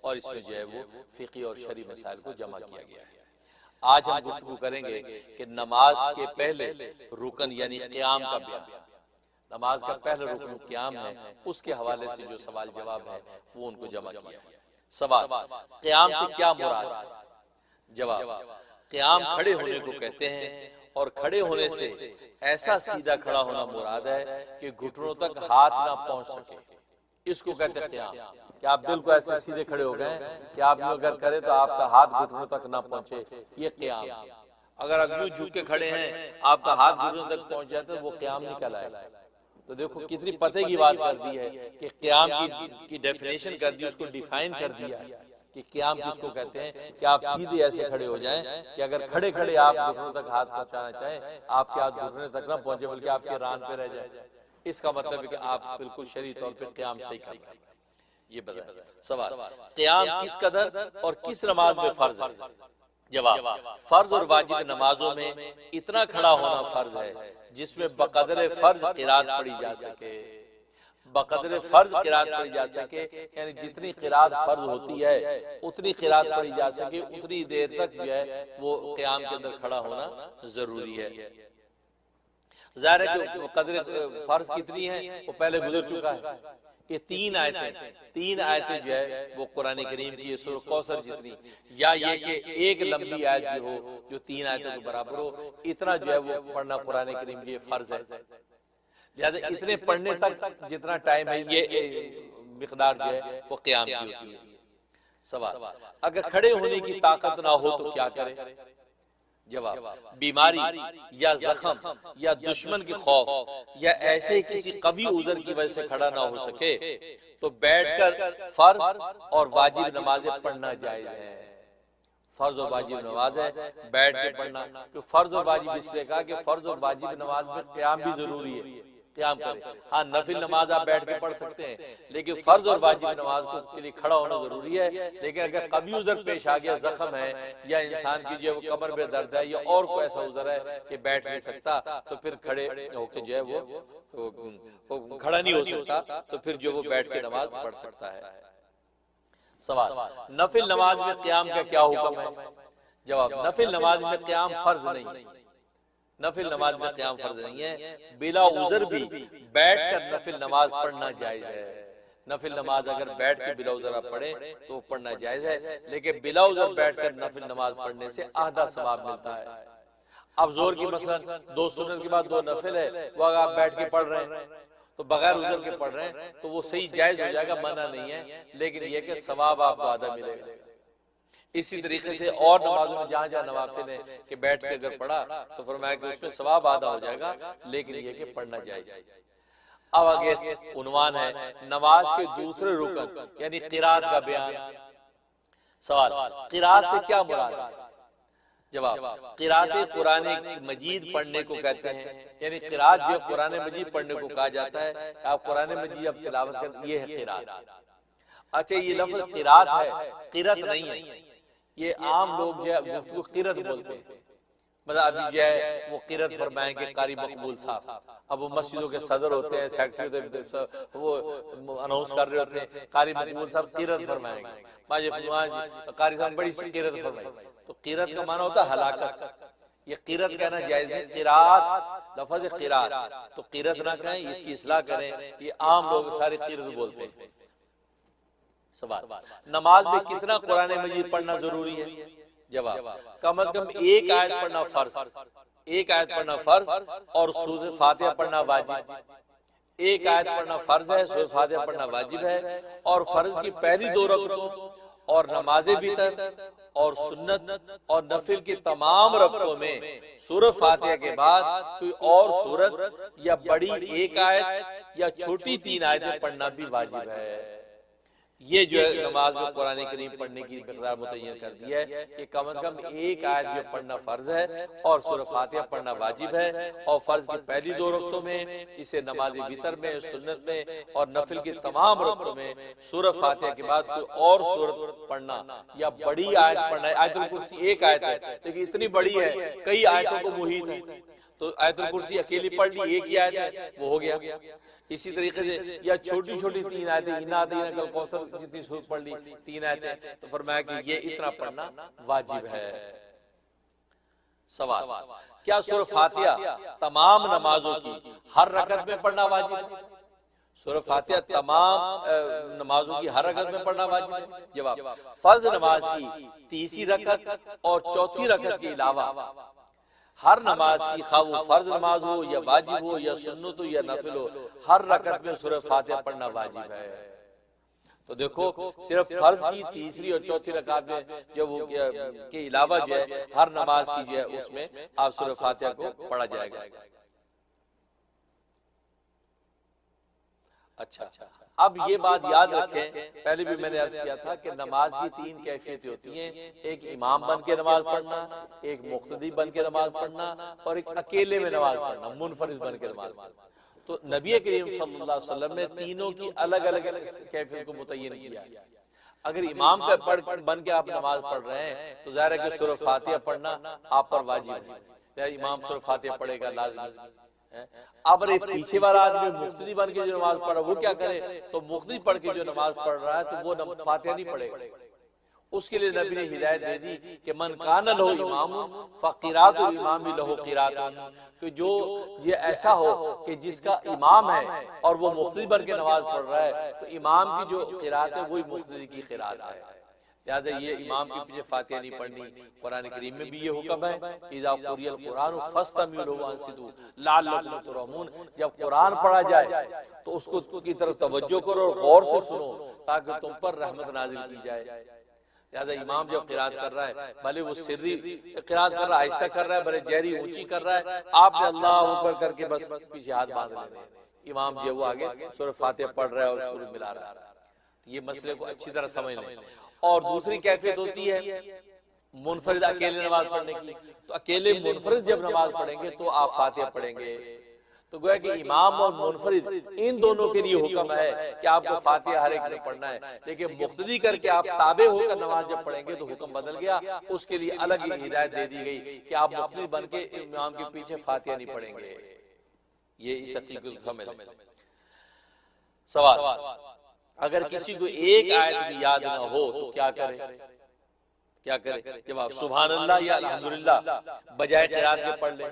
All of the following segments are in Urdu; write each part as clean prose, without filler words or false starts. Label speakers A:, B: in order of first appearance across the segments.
A: اور اس میں جو ہے وہ فقہی اور شرعی مسائل کو جمع کیا گیا ہے۔ آج ہم گفتگو کریں گے کہ نماز کے پہلے رکن یعنی قیام کا بیان، نماز کا پہلا رکن قیام ہے، اس کے حوالے سے جو سوال جواب ہے وہ ان کو جمع کیا ہے۔ سوال، قیام سے کیا مراد ہے؟ جواب، قیام کھڑے ہونے کو کہتے ہیں، اور کھڑے ہونے سے ایسا سیدھا کھڑا ہونا مراد ہے کہ گھٹنوں تک ہاتھ نہ پہنچ سکے، اس کو کہتے ہیں قیام۔ کہ آپ بالکل ایسے سیدھے کھڑے ہو گئے کہ آپ یوں اگر کریں تو آپ کا ہاتھ گھٹنوں تک نہ پہنچے، یہ قیام ہے۔ اگر آپ یوں جھک کے کھڑے ہیں آپ کا ہاتھ گھٹنوں تک پہنچ جائے تو وہ قیام نہیں کہلائے۔ تو دیکھو کتنی پتہ کی بات کر دی ہے کہ قیام کی ڈیفینیشن کر دی، اس کو ڈیفائن کر دیا کہ قیام کس کو کہتے ہیں، کہ آپ سیدھے ایسے کھڑے ہو جائیں کہ اگر کھڑے کھڑے آپ گھٹنوں تک ہاتھ پہنچانا چاہیں، آپ کے ہاتھ گھٹنے تک نہ پہنچے بلکہ آپ کے ران پہ رہ جائے۔ اس کا مطلب ہے کہ آپ بالکل شرعی طور پہ قیام صحیح کر رہے ہیں۔ یہ بتائیں۔ سوال، قیام کس قدر اور کس نماز میں فرض ہے؟ جواب، فرض اور واجب نمازوں میں اتنا کھڑا ہونا فرض ہے جس میں بقدر فرض قرات پڑھی جا سکے۔ بقدر فرض قرات پڑھی جا سکے یعنی جتنی قرات فرض ہوتی ہے اتنی قرات پڑھی جا سکے، اتنی دیر تک جو ہے وہ قیام کے اندر کھڑا ہونا ضروری ہے۔ ظاہر ہے کہ قدر فرض کتنی ہے وہ پہلے گزر چکا ہے کہ تین آیتیں جو ہے وہ قرآن کریم کی سورہ کوثر جتنی، یا یہ کہ ایک لمبی آیت جو ہو جو تین آیتوں کے برابر ہو، اتنا جو ہے وہ پڑھنا قرآن کریم کے فرض ہے۔ لہذا اتنے پڑھنے تک جتنا ٹائم ہے یہ مقدار جو ہے وہ قیام کی ہوتی ہے۔ سوال، اگر کھڑے ہونے کی طاقت نہ ہو تو کیا کرے؟ جواب، بیماری یا زخم یا دشمن کے خوف یا ایسے کسی قوی عذر کی وجہ سے کھڑا نہ ہو سکے تو بیٹھ کر فرض اور واجب نمازیں پڑھنا جائز ہے۔ فرض اور واجب نماز ہے بیٹھ کے پڑھنا، تو فرض اور واجب اس لیے کہا کہ فرض اور واجب نماز میں قیام بھی ضروری ہے، قیام کریں۔ ہاں نفل نماز آپ بیٹھ کے پڑھ سکتے ہیں، لیکن فرض اور واجب نماز کے لیے کھڑا ہونا ضروری ہے۔ لیکن اگر قوی عذر پیش آ گیا، زخم ہے یا انسان کی جو ہے وہ کمر میں درد ہے یا اور کوئی ایسا عذر ہے کہ بیٹھ نہیں سکتا، تو پھر کھڑے ہو کے جو ہے وہ کھڑا نہیں ہو سکتا، تو پھر جو وہ بیٹھ کے نماز پڑھ سکتا ہے۔ سوال، نفل نماز میں قیام کا کیا حکم ہے؟ جواب، نفل نماز میں قیام فرض نہیں، نفل نماز میں قیام فرض نہیں ہے۔ بلا عذر بھی بیٹھ کر نفل نماز پڑھنا جائز ہے۔ نفل نماز اگر بیٹھ کے بلا عذر آپ پڑھیں تو پڑھنا جائز ہے، لیکن بلا عذر بیٹھ کر نفل نماز پڑھنے سے آدھا ثواب ملتا ہے۔ اب زور کی مثلا دو سنت کے بعد دو نفل ہے، وہ اگر آپ بیٹھ کے پڑھ رہے ہیں تو بغیر عذر کے پڑھ رہے ہیں تو وہ صحیح جائز ہو جائے گا، منع نہیں ہے، لیکن یہ کہ ثواب آپ کو آدھا ملے گا۔ اسی طریقے سے اور نمازوں میں جہاں جہاں نوافل ہیں کہ بیٹھ کے اگر پڑھا تو فرمایا کہ اس میں ثواب آدھا ہو جائے گا، لیکن یہ کہ پڑھنا جائز۔ اب آگے عنوان ہے نماز کے دوسرے رکن یعنی قرات کا بیان۔ سوال، قرات سے کیا مراد ہے؟ جواب، قرات قرآن مجید پڑھنے کو کہتے ہیں، یعنی قرات جو قرآن مجید پڑھنے کو کہا جاتا ہے، آپ قرآن مجید اب تلاوت کریں، یہ ہے قرات۔ اچھا یہ لفظ قرات ہے، قرت نہیں ہے۔ یہ عام لوگ جو ہے گفتگو قرت بولتے ہیں، مطلب ابھی جو ہے وہ قرت فرمائیں گے قاری مقبول صاحب، اب وہ مسجدوں کے صدر ہوتے ہیں، سیکرٹری ہوتے ہیں، وہ اناؤنس کر رہے ہوتے ہیں قاری مقبول صاحب قرت فرمائیں گے، قاری صاحب بڑی سی قرت فرمائیں گے۔ تو قرت کا معنی ہوتا ہے ہلاکت، یہ قرت کہنا جائز نہیں، قرات لفظ قرات، تو قرت نہ کہیں، اس کی اصلاح کریں، یہ عام لوگ سارے قرت بولتے ہیں۔ سوال، نماز میں کتنا قرآن مجید پڑھنا ضروری ہے؟ جواب، کم از کم ایک آیت پڑھنا فرض، ایک آیت پڑھنا فرض اور سورۃ فاتحہ پڑھنا واجب۔ ایک آیت پڑھنا فرض ہے، سورۃ فاتحہ پڑھنا واجب ہے، اور فرض کی پہلی دو رکعتوں اور نماز وتر اور سنت اور نفل کی تمام رکعتوں میں سورۃ فاتحہ کے بعد کوئی اور سورت یا بڑی ایک آیت یا چھوٹی تین آیتیں پڑھنا بھی واجب ہے۔ یہ جو ہے نماز میں قرآن کریم پڑھنے کی مقدار متعین کر دی ہے کہ کم از کم ایک آیت جو پڑھنا فرض ہے اور سورۃ فاتحہ پڑھنا واجب ہے، اور فرض کی پہلی دو رکعتوں میں، اسے نماز وتر میں، سنت میں اور نفل کی تمام رکعتوں میں سورۃ فاتحہ کے بعد کوئی اور سورت پڑھنا یا بڑی آیت پڑھنا ہے۔ آیت الکرسی ایک آیت ہے لیکن اتنی بڑی ہے، کئی آیتوں کو محیط ہے، تو آیت الکرسی اکیلی پڑھ لی، ایک ہی آیت ہے وہ ہو گیا۔ اسی طریقے سے یا چھوٹی چھوٹی 3 آیتیں، انا اعطیناک الکوثر جتنی سورت پڑھ لی 3 آیتیں، تو فرمایا کہ یہ اتنا پڑھنا واجب ہے۔ سوال، کیا سورہ فاتحہ تمام نمازوں کی ہر رکعت میں پڑھنا واجب ہے؟ سورہ فاتحہ تمام نمازوں کی ہر رکعت میں پڑھنا واجب ہے؟ جواب، فرض نماز کی تیسری رکعت اور چوتھی رکعت کے علاوہ ہر نماز کی، خواہ وہ فرض نماز ہو یا واجب ہو یا سنت ہو یا نفل ہو، ہر رکعت میں سورہ فاتحہ پڑھنا واجب ہے۔ تو دیکھو صرف فرض کی تیسری اور چوتھی رکعت میں جو وہ کے علاوہ جو ہے ہر نماز کی جو ہے اس میں آپ سورہ فاتحہ کو پڑھا جائے گا۔ اچھا، اب یہ بات یاد رکھیں، پہلے بھی میں نے عرض کیا تھا کہ نماز کی 3 کیفیتیں ہوتی ہیں، ایک امام بن کے نماز پڑھنا، ایک مقتدی بن کے نماز پڑھنا، اور ایک اکیلے میں نماز پڑھنا، منفرد بن کے نماز پڑھنا۔ تو نبی کریم صلی اللہ علیہ وسلم نے تینوں کی الگ الگ کیفیت کو متعین کیا ہے۔ اگر امام کا بن کے آپ نماز پڑھ رہے ہیں تو ظاہر ہے کہ سورہ فاتحہ پڑھنا آپ پر واجب ہے، امام سورہ فاتحہ پڑھے گا لازمی۔ اب اگر پیچھے والا آدمی مقتدی بن کے جو نماز پڑھ رہا ہے وہ کیا کرے؟ تو مقتدی پڑھ کے جو نماز پڑھ رہا ہے تو وہ فاتحہ نہیں پڑھے گا۔ اس کے لیے نبی نے ہدایت دے دی کہ من کان لہ امام فقراۃ الامام لہ قراۃ، کہ جو یہ ایسا ہو کہ جس کا امام ہے اور وہ مقتدی بن کے نماز پڑھ رہا ہے تو امام کی جو قرات ہے وہی مقتدی کی قرات ہے۔ لہٰذا یہ امام کے پیچھے فاتحہ نہیں پڑھنی۔ قرآن کریم میں بھی یہ حکم ہے، اذا قرئ القرآن فاستمعوا له وانصتوا لعلکم ترحمون، جب قرآن پڑھا جائے تو اس کو کی طرف توجہ کرو اور غور سے سنو تاکہ تم پر رحمت نازل کی جائے۔ لہٰذا امام جب قرات کر رہا ہے، بھلے وہ سری قرات کر رہا ہے، آہستہ کر رہا ہے، بھلے جہری اونچی کر رہا ہے، آپ نے اللہ اکبر کر کے بس پیچھے ہاتھ باندھ لینے ہیں، امام جو وہ آگے سورہ فاتحہ پڑھ رہا ہے اور سورہ ملا رہا ہے۔ یہ مسئلے کو اچھی طرح سمجھ لیں۔ اور دوسری کیفیت ہوتی ہے منفرد اکیلے نماز پڑھنے کی، تو اکیلے منفرد جب نماز پڑھیں گے تو آپ فاتحہ پڑھیں گے۔ تو گویا کہ امام اور منفرد ان دونوں کے لیے حکم ہے کہ آپ کو فاتحہ ہر ایک میں پڑھنا ہے، لیکن مقتدی کر کے آپ تابع ہو کر نماز جب پڑھیں گے تو حکم بدل گیا، اس کے لیے الگ ہدایت دے دی گئی کہ آپ مقتدی بن کے امام کے پیچھے فاتحہ نہیں پڑھیں گے۔ یہ اس حقیقت کو سمجھ لیں۔ سوال، اگر کسی کو ایک آیت بھی یاد نہ ہو تو کیا کرے؟ کیا کرے؟ جواب، سبحان اللہ یا الحمدللہ بجائے قرات کے پڑھ لیں۔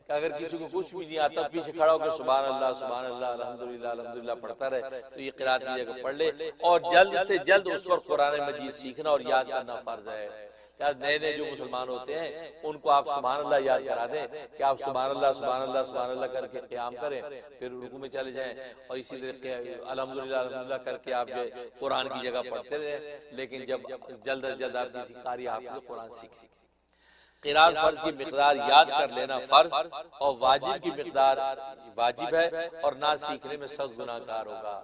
A: کہ اگر کسی کو کچھ بھی نہیں آتا پیچھے کھڑا ہو کے سبحان اللہ الحمدللہ الحمدللہ پڑھتا رہے تو یہ قرات کی جگہ پڑھ لے، اور جلد سے جلد اس پر قرآن مجید سیکھنا اور یاد کرنا فرض ہے۔ نئے نئے جو مسلمان ہوتے ہیں ان کو آپ سبحان اللہ یاد کرا دیں کہ آپ سبحان اللہ کر کے قیام کریں، پھر رکوع میں چلے جائیں، اور اسی طریقے الحمدللہ کر کے آپ جو قرآن کی جگہ پڑھتے رہیں، لیکن جب جلد از جلد آپ کسی قاری حافظ قرآن سیکھیں۔ قرات فرض کی مقدار یاد کر لینا فرض، اور واجب کی مقدار واجب ہے، اور نہ سیکھنے میں سخت گناہ گار ہوگا۔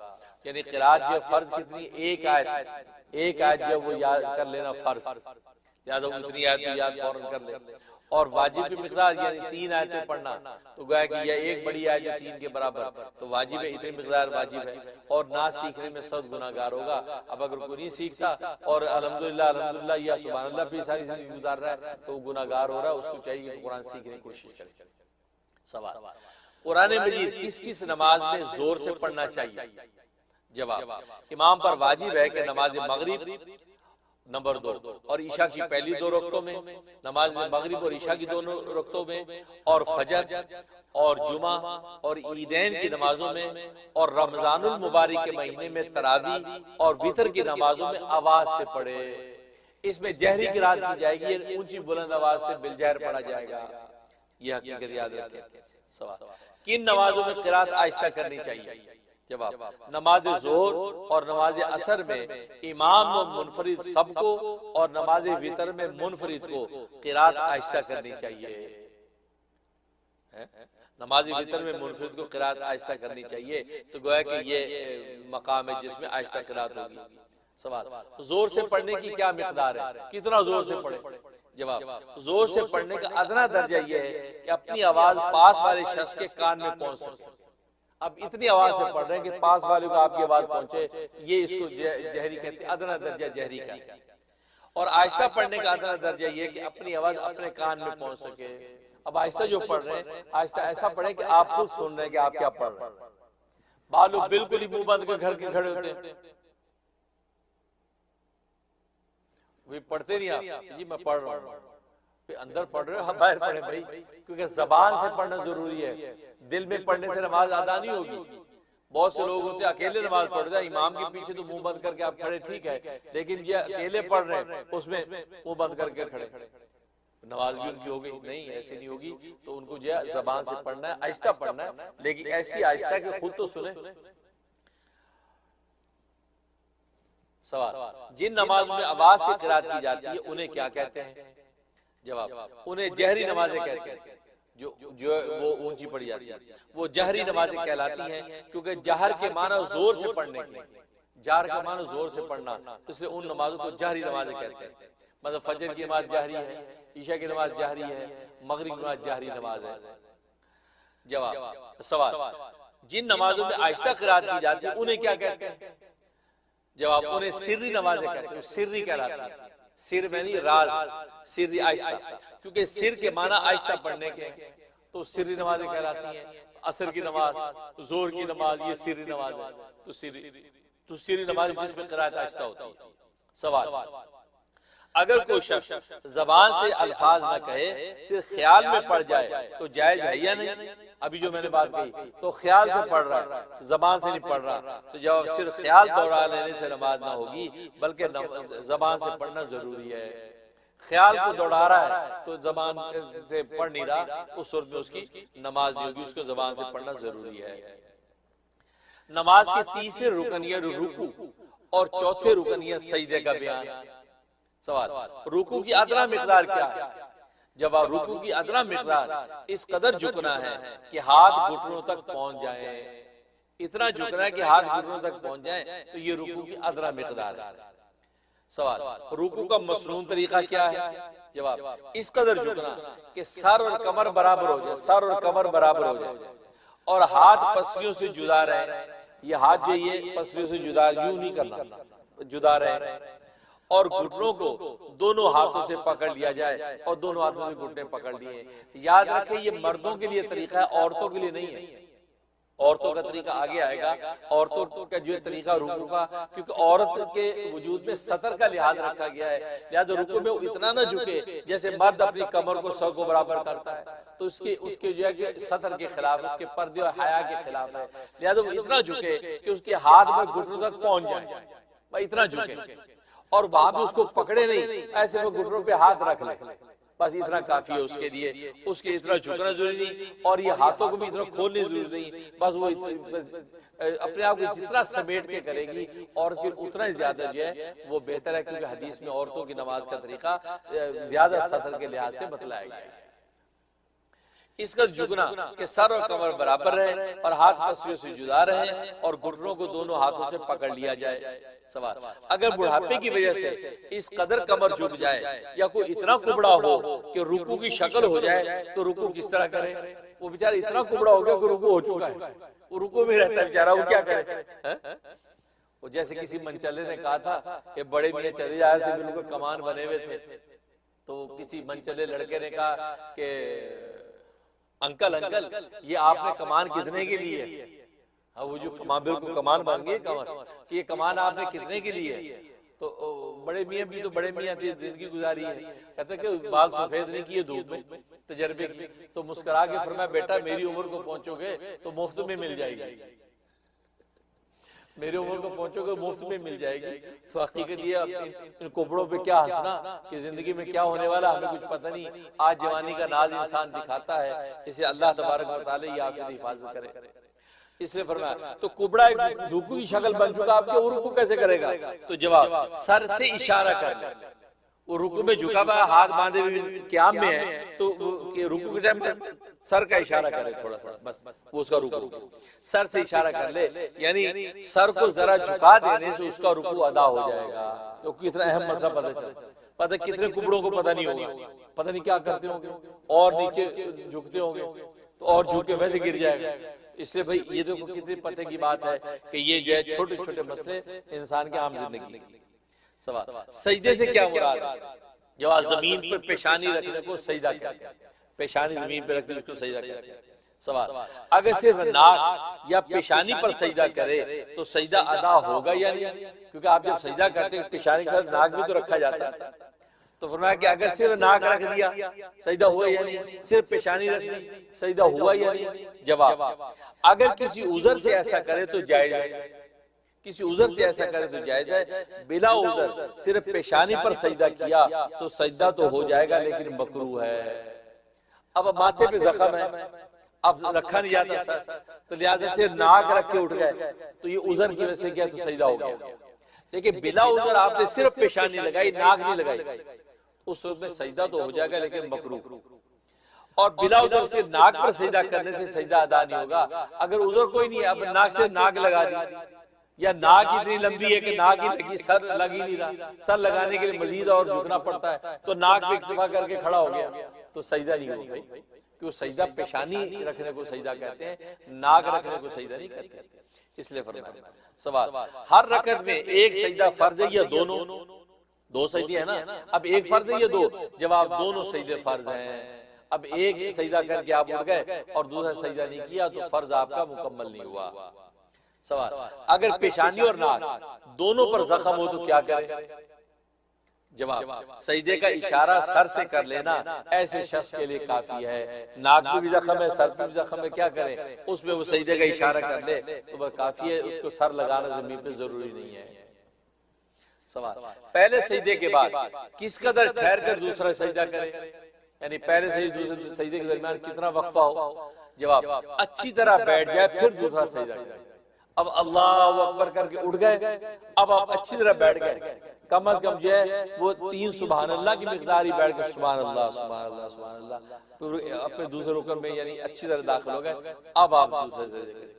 A: یعنی قرات جو فرض کتنی؟ ایک آیت جو وہ یاد کر لینا فرض، یاد ہو اتنی آیت تو یاد فوراً کر لے، اور واجب کی مقدار یعنی 3 آیتیں پڑھنا، تو گویا کہ یہ ایک بڑی آیت جو 3 کے برابر، تو واجب ہے، اتنی مقدار واجب ہے، اور نہ سیکھنے میں سخت گناہ گار ہوگا۔ اب اگر کوئی نہیں سیکھتا اور الحمدللہ یا سبحان اللہ بھی ساری زندگی گزار رہا ہے تو وہ گناہ گار ہو رہا ہے، اس کو چاہیے کہ قرآن سیکھنے کی کوشش کرے۔ سوال، قرآن مجید کس کس نماز میں زور سے پڑھنا چاہیے؟ جواب، امام پر واجب ہے کہ نماز مغرب نمبر 2 اور عشاء کی پہلی 2 رکعتوں میں، نماز مغرب اور عشاء کی 2 رکعتوں میں، اور فجر اور جمعہ اور عیدین کی نمازوں میں، اور رمضان المبارک کے مہینے میں تراویح اور وتر کی نمازوں میں آواز سے پڑھے۔ اس میں جہری قرات کی جائے گی، اونچی بلند آواز سے بالجہر پڑھا جائے گا، یہ حقیقت یاد رکھیں۔ سوال، کن نمازوں میں قرات آہستہ کرنی چاہیے؟ جواب، نماز ظہر اور نماز عصر میں امام و منفرد سب کو، اور نماز وتر میں منفرد کو قرات آہستہ کرنی چاہیے۔ نماز وتر میں منفرد کو قرات آہستہ کرنی چاہیے، تو گویا کہ یہ مقام ہے جس میں آہستہ قرات ہوگی۔ سوال، زور سے پڑھنے کی کیا مقدار ہے؟ کتنا زور سے پڑھے؟ جواب، زور سے پڑھنے کا ادنا درجہ یہ ہے کہ اپنی آواز پاس والے شخص کے کان میں پہنچ سکے۔ اب اتنی آواز سے پڑھ رہے ہیں کہ پاس والے کو آپ کی آواز پہنچے، یہ اس کو جہری کہتے ہیں، ادنا درجہ جہری کا ہے۔ اور آہستہ پڑھنے کا ادنا درجہ یہ کہ اپنی آواز اپنے کان میں پہنچ سکے، اب آہستہ جو پڑھ رہے ہیں آہستہ ایسا پڑھیں کہ آپ خود سن رہے ہیں کہ آپ کیا پڑھ رہے ہیں. بعض لوگ بالکل ہی منہ بند کر گھر کے کھڑے ہوتے ہیں, وہ پڑھتے نہیں آپ جی میں پڑھ رہا ہوں, پھر اندر پڑھ رہے ہو ہم باہر پڑھیں بھائی, کیونکہ زبان سے پڑھنا ضروری ہے, دل میں پڑھنے سے نماز ادا نہیں ہوگی. بہت سے لوگ ہوتے ہیں اکیلے نماز پڑھ رہے ہیں امام کے پیچھے تو منہ بند کر کے آپ کھڑے ٹھیک ہے, لیکن یہ اکیلے پڑھ رہے ہیں اس میں منہ بند کر کے کھڑے, نماز بھی ان کی ہو گئی نہیں, ایسی نہیں ہوگی. تو ان کو جو ہے زبان سے پڑھنا ہے, آہستہ پڑھنا ہے, لیکن ایسی آہستہ کہ خود تو سنیں. سوال, جن نمازوں میں آواز سے قرات کی جاتی ہے انہیں کیا کہتے ہیں؟ جواب, انہیں جہری نمازیں کہتے ہیں. جو وہ اونچی پڑھی جاتی ہے وہ جہری نمازیں کہلاتی ہیں, کیونکہ جہر کے معنی زور سے پڑھنے کے, جہر کا معنی زور سے پڑھنا, اس لیے ان نمازوں کو جہری نمازیں کہتے ہیں. مطلب فجر کی نماز جہری ہے, عشاء کی نماز جہری ہے, مغرب کی نماز جہری نماز ہے. جواب, سوال, جن نمازوں میں آہستہ قرات کی جاتی ہے انہیں کیا کہتے ہیں؟ جواب, انہیں سری نمازیں کہتے ہیں. سری کہلاتی ہے, سر میں نہیں راز, سری آہستہ, کیونکہ سر کے معنی آہستہ پڑھنے کے, تو سری نمازیں کہلاتی ہیں. عصر کی نماز, زور کی نماز, یہ سری نماز ہے. تو سری نماز جس میں قرات آہستہ ہوتی ہے. سوال, اگر کوئی شخص زبان سے الفاظ نہ کہے صرف خیال میں پڑھ جائے تو جائز ہے یا نہیں؟ ابھی جو میں نے بات کہی تو خیال سے پڑھ رہا ہے, زبان سے نہیں پڑھ رہا, تو جب صرف خیال دوہرا لینے سے نماز نہ ہوگی بلکہ زبان سے پڑھنا ضروری ہے. خیال کو دوڑا رہا ہے تو زبان سے پڑھ نہیں رہا, اس صورت میں اس کی نماز نہیں ہوگی, اس کو زبان سے پڑھنا ضروری ہے. نماز کے تیسرے رکن یا رکوع اور چوتھے رکن یا سجدے کا بیان. سوال, رکوع کی ادنا مقدار کیا ہے؟ جواب, رکوع کی ادنا مقدار اس قدر جھکنا ہے کہ ہاتھ گھٹنوں تک پہنچ جائیں. اتنا جھکنا ہے کہ ہاتھ گھٹنوں تک پہنچ جائیں, تو یہ رکوع کی ادنا مقدار ہے. سوال, رکوع کا مسنون طریقہ کیا ہے؟ جواب, اس قدر جھکنا کہ سر اور کمر برابر ہو جائے, سر اور کمر برابر ہو جائے, اور ہاتھ پسلیوں سے جدا رہے. یہ ہاتھ جو یہ پسلیوں سے جدا, یوں نہیں کرنا, جدا رہے, اور گھٹنوں کو دونوں ہاتھوں سے پکڑ لیا جائے, اور دونوں ہاتھوں سے گھٹنے پکڑ لیے. یاد رکھیں یہ مردوں کے لیے طریقہ ہے, عورتوں کے لیے نہیں ہے. عورتوں کا طریقہ آگے آئے گا, عورتوں کا جو طریقہ رکوع کا, کیونکہ عورت کے وجود میں سطر کا لحاظ رکھا گیا ہے, لہذا رکوع میں اتنا نہ جھکے جیسے مرد اپنی کمر کو سر کو برابر کرتا ہے, تو اس کے جو ہے کہ سطر کے خلاف, اس کے پردے اور حیا کے خلاف ہے. لہذا وہ اتنا جھکے کہ اس کے ہاتھ میں گھٹنوں تک پہنچ جائے, اتنا جھکے, اور وہاں بھی اس کو پکڑے نہیں, ایسے وہ گھٹنوں پہ ہاتھ رکھ لے, بس اتنا کافی ہے اس کے لیے. اس کے اتنا جھکنا ضروری نہیں, اور یہ ہاتھوں کو بھی اتنا کھولنے ضروری نہیں, بس وہ اپنے آپ کو جتنا سمیٹ کے کرے گی اور پھر اتنا ہی زیادہ جو ہے وہ بہتر ہے, کیونکہ حدیث میں عورتوں کی نماز کا طریقہ زیادہ سطر کے لحاظ سے بتلایا گیا ہے. اس کا جھکنا کہ سر اور کمر برابر رہے اور ہاتھ پسلیوں سے جدا رہے اور گھٹنوں کو دونوں ہاتھوں سے پکڑ لیا جائے. سوال, اگر بڑھاپے کی وجہ سے اس قدر کمر جھک جائے یا کوئی اتنا کبڑا ہو کہ رکوع کی شکل ہو جائے تو رکوع کس طرح کرے؟ وہ بیچارہ اتنا کبڑا ہو گیا کہ رکوع ہو چکا ہے, وہ رکوع میں رہتا ہے بیچارہ, وہ کیا کرے؟ وہ جیسے کسی منچلے نے کہا تھا کہ بڑے میاں چلے جا رہے تھے, بالکل کمان بنے ہوئے تھے, تو کسی منچلے لڑکے نے کہا کہ انکل یہ آپ نے کمان کتنے کے لیے؟ وہ جو کمان بالکل کمان بن گئی کمان, کہ یہ کمان آپ نے کتنے کے لیے؟ تو بڑے میاں بھی تو بڑے میاں تھی, زندگی گزاری ہے, کہتے کہ بال سفید نہیں کیے دھوپ میں, تجربے کی. تو مسکرا کے فرمایا, بیٹا میری عمر کو پہنچو گے تو مفت میں مل جائے گی, میری عمر کو پہنچو گے مفت میں مل جائے گی. تو حقیقت یہ ان کپڑوں پہ کیا ہنسنا کہ زندگی میں کیا ہونے والا ہمیں کچھ پتہ نہیں. آج جوانی کا ناز انسان دکھاتا ہے, اسے اللہ تبارک و تعالی یہ آپ کی حفاظت کرے. اس لیے فرمایا تو کبڑا ایک رکوع کی شکل بن چکا, آپ کے وہ رکوع کیسے کرے گا؟ تو جواب, سر سے اشارہ کر لے. وہ رکوع میں جھکا ہوا ہاتھ باندھے ہوئے قیام میں ہے, تو رکوع کے ٹائم پر سر کا اشارہ کرے تھوڑا سا, بس وہ اس کا رکوع, سر سے اشارہ کر لے, یعنی سر کو ذرا جھکا دینے سے اس کا رکوع ادا ہو جائے گا. کیونکہ اتنا اہم مسئلہ پتہ چلتا, پتہ کتنے کبڑوں کو پتہ نہیں ہوگا, پتہ نہیں کیا کرتے ہوں گے, اور نیچے جھکتے ہوں گے تو اور جھک کے ویسے گر جائے گا. اس لیے بھائی یہ دیکھو کتنے پتہ کی بات ہے کہ یہ جو ہے چھوٹے چھوٹے مسئلے انسان کے عام زندگی. سوال, سجدے سے کیا مراد ہے؟ جواب, زمین پر پیشانی رکھنے کو سجدہ کہتے ہیں. پیشانی زمین پہ رکھتے اس کو سجدہ کرتے ہیں۔ سوال، اگر صرف ناک یا پیشانی پر سجدہ کرے تو سجدہ ادا ہوگا یا نہیں؟ کیونکہ آپ جب سجدہ کرتے ہیں پیشانی کے ساتھ ناک بھی تو رکھا جاتا ہے، تو فرمایا کہ اگر صرف ناک رکھ دیا سجدہ ہوا یا نہیں، صرف پیشانی رکھ دی سجدہ ہوا یا نہیں؟ جواب، اگر کسی عذر سے ایسا کرے تو جائز ہے، کسی عذر سے ایسا کرے تو جائز ہے، بلا عذر صرف پیشانی پر سجدہ کیا تو سجدہ تو ہو جائے گا لیکن مکروہ ہے۔ اب ماتھے پہ زخم ہے، اب رکھا نہیں جاتا سر، تو لہٰذا سے ناک رکھ کے اٹھ گئے تو یہ عذر کی وجہ سے کیا تو سجدہ ہو گیا، لیکن بلا عذر آپ نے صرف پیشانی لگائی ناک نہیں لگائی، اس وقت میں سجدہ تو ہو جائے گا لیکن مکروہ۔ اور بلا عذر سے ناک پر سجدہ کرنے سے سجدہ ادا نہیں ہوگا۔ اگر عذر کوئی نہیں ہے، اب ناک سے ناک لگا دی، یا ناک اتنی لمبی ہے کہ ناک ہی لگی، سر لگ ہی نہیں رہا، سر لگانے کے لیے مزید اور جھکنا پڑتا ہے تو ناک پہ اکتفا کر کے کھڑا ہو گیا تو سجدہ نہیں ہوگا، کیوں سجدہ پیشانی رکھنے کو سجدہ کہتے ہیں، ناک رکھنے کو سجدہ نہیں کہتے۔ اس لیے فرمایا، سوال، ہر رکعت میں ایک سجدہ فرض ہے یا دونوں؟ دو سجدے ہیں نا، اب ایک فرض ہے یا دو؟ جواب، دونوں سجدے فرض ہیں۔ اب ایک سجدہ کر کے آپ اٹھ گئے اور دوسرا سجدہ نہیں کیا تو فرض آپ کا مکمل نہیں ہوا۔ سوال، اگر پیشانی اور ناک دونوں پر زخم ہو تو کیا کرے؟ جواب، سجدے کا اشارہ سر سے کر لینا ایسے شخص کے لیے کافی ہے۔ ناک پہ بھی زخم ہے، سر پہ بھی زخم ہے، کیا کرے؟ اس میں وہ سجدے کا اشارہ کر لے تو وہ کافی ہے، اس کو سر لگانا زمین پہ ضروری نہیں ہے۔ سوال، پہلے سجدے کے بعد کس قدر ٹھہر کر دوسرا سجدہ کرے؟ یعنی پہلے سے دوسرے سجدے کے درمیان کتنا وقفہ ہو؟ جواب، اچھی طرح بیٹھ جائے پھر دوسرا سجدہ کرے۔ اب اللہ اکبر کر کے اٹھ گئے، اب آپ اچھی طرح بیٹھ گئے، کم از کم جو ہے وہ 3 سبحان اللہ کی مقدار ہی بیٹھ کے سبحان اللہ سبحان اللہ سبحان اللہ، پھر اپنے دوسرے رکن میں یعنی اچھی طرح داخل ہو گئے، اب آپ دوسرے سجدے کریں۔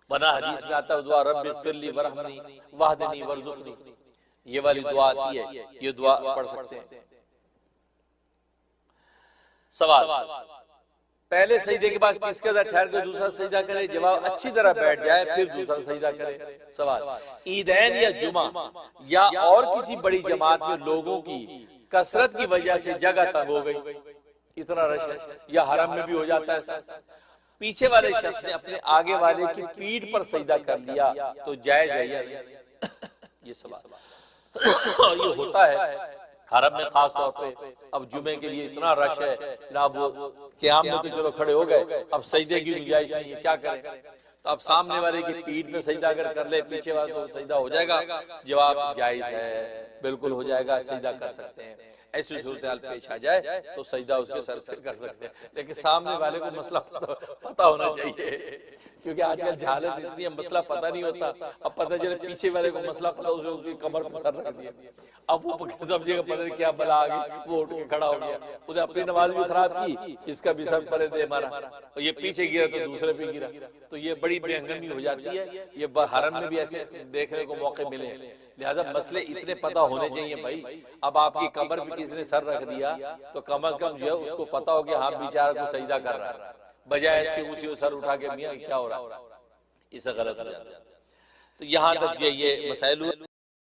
A: بنا حدیث میں آتا ہے دعا رب اغفر لی ورحمنی واہدنی وارزقنی، یہ والی دعا آتی ہے، یہ دعا پڑھ سکتے ہیں۔ سوال، پہلے سجدے کے بعد کس قدر ٹھہر کر دوسرا سجدہ کرے؟ جواب، اچھی طرح بیٹھ جائے پھر دوسرا سجدہ کرے۔ سوال، عیدین یا جمعہ یا اور کسی بڑی جماعت میں لوگوں کی کثرت کی وجہ سے جگہ تنگ ہو گئی، اتنا رش ہے، یا حرم میں بھی ہو جاتا ہے، پیچھے والے شخص نے اپنے آگے والے کی پیٹھ پر سجدہ کر لیا تو جائز ہے یا نہیں؟ یہ سوال، یہ ہوتا ہے حرم میں خاص طور پہ، اب جمعے کے لیے اتنا رش ہے، جناب وہ قیام میں تو چلو کھڑے ہو گئے، اب سجدے کی گنجائش نہیں ہے، کیا کریں؟ تو اب سامنے والے کی پیٹھ پہ سجدہ اگر کر لے پیچھے والے تو سجدہ ہو جائے گا؟ جواب، جائز ہے، بالکل ہو جائے گا، سجدہ کر سکتے ہیں۔ ایسی صورتحال پیش آ جائے تو سجدہ اس کے سر پہ کر سکتے ہیں، لیکن سامنے والے کو مسئلہ پتہ ہونا چاہیے، کیونکہ آج کل جہالت اتنی ہے، مسئلہ پتہ نہیں ہوتا، اب پتہ چلے پیچھے والے کو مسئلہ پتہ، اس نے اس کی کمر پر سر رکھ دیا، اب وہ سمجھے گا پتہ نہیں کیا بلا آ گئی، وہ اٹھ کے کھڑا ہو گیا، اس نے اپنی نماز بھی خراب کی، اس کا بھی سر پرے دے مارا، اور یہ پیچھے گرا تو دوسرے پہ گرا، تو یہ بڑی بے ہنگمی ہو جاتی ہے۔ یہ حرم میں بھی ایسے دیکھنے کو موقع ملے، لہذا مسئلے اتنے پتہ ہونے چاہیے بھائی۔ اب آپ کی کمر پہ کسی نے سر رکھ دیا تو کم از کم جو ہے اس کو پتہ ہو کہ ہاں بیچارہ کو سجدہ کر رہا ہے، بجائے اس کے اسی کو سر اٹھا کے میاں کیا ہو رہا ہے، اسے غلط ہو جاتا ہے۔ تو یہاں تک یہ مسائل